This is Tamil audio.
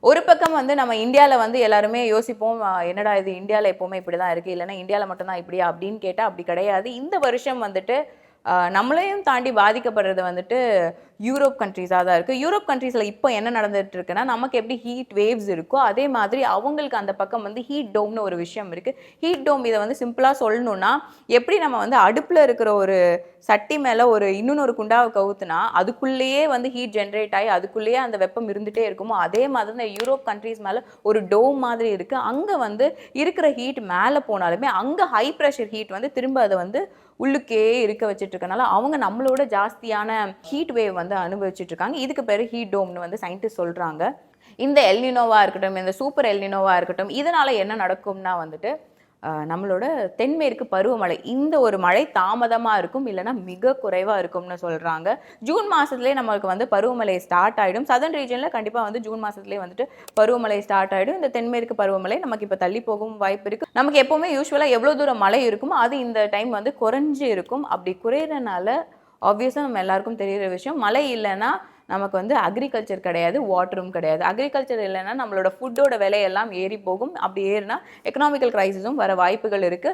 ஒரு பக்கம் வந்து நம்ம இந்தியாவில் வந்து எல்லாருமே யோசிப்போம், என்னடா இது இந்தியாவில் எப்போவுமே இப்படி தான் இருக்குது, இல்லைன்னா இந்தியாவில் மட்டும்தான் இப்படியா அப்படின்னு கேட்டால் அப்படி கிடையாது. இந்த வருஷம் வந்துட்டு நம்மளையும் தாண்டி பாதிக்கப்படுறது வந்துட்டு யூரோப் கண்ட்ரீஸாக தான் இருக்குது. யூரோப் கண்ட்ரீஸில் இப்போ என்ன நடந்துட்டு இருக்குன்னா, நமக்கு எப்படி ஹீட் வேவ்ஸ் இருக்கோ அதே மாதிரி அவங்களுக்கு அந்த பக்கம் வந்து ஹீட் டோம்னு ஒரு விஷயம் இருக்குது. ஹீட் டோம் இதை வந்து சிம்பிளாக சொல்லணும்னா, எப்படி நம்ம வந்து அடுப்பில் இருக்கிற ஒரு சட்டி மேலே இன்னொரு குண்டாவை கவுத்துனா அதுக்குள்ளேயே வந்து ஹீட் ஜென்ரேட் ஆகி அதுக்குள்ளேயே அந்த வெப்பம் இருந்துகிட்டே இருக்குமோ, அதே மாதிரி இந்த யூரோப் கண்ட்ரீஸ் மேலே ஒரு டோம் மாதிரி இருக்குது. அங்கே வந்து இருக்கிற ஹீட் மேலே போனாலுமே அங்கே ஹை ப்ரெஷர் ஹீட் வந்து திரும்ப அதை வந்து உள்ளுக்கே இருக்க வச்சுட்டு இருக்கனால அவங்க நம்மளோட ஜாஸ்தியான ஹீட் வேவ் வந்து அனுபவிச்சுட்டு இருக்காங்க. இதுக்கு பேர் ஹீட் டோம்னு வந்து சயின்டிஸ்ட் சொல்றாங்க. இந்த எல்னினோவா இருக்கட்டும், இந்த சூப்பர் எல்னினோவா இருக்கட்டும், இதனால என்ன நடக்கும்னா வந்துட்டு நம்மளோட தென்மேற்கு பருவமழை இந்த ஒரு மழை தாமதமாக இருக்கும், இல்லைனா மிக குறைவாக இருக்கும்னு சொல்கிறாங்க. ஜூன் மாதத்துலேயே நம்மளுக்கு வந்து பருவமழை ஸ்டார்ட் ஆகிடும். சதர்ன் ரீஜனில் கண்டிப்பாக வந்து ஜூன் மாதத்துலேயே வந்துட்டு பருவமழை ஸ்டார்ட் ஆகிடும். இந்த தென்மேற்கு பருவமழை நமக்கு இப்போ தள்ளி போகும் வாய்ப்பு இருக்குது. நமக்கு எப்போவுமே யூஸ்வலாக எவ்வளோ தூரம் மழை இருக்குமோ அது இந்த டைம் வந்து குறைஞ்சி இருக்கும். அப்படி குறையிறனால ஆப்வியஸாக நம்ம எல்லாருக்கும் தெரிகிற விஷயம், மழை இல்லைன்னா நமக்கு வந்து அக்ரிகல்ச்சர் கிடையாது, வாட்டரும் கிடையாது. அக்ரிகல்ச்சர் இல்லைன்னா நம்மளோட ஃபுட்டோட விலையெல்லாம் ஏறி போகும். அப்படி ஏறினா எக்கனாமிக்கல் கிரைசிஸும் வர வாய்ப்புகள் இருக்குது.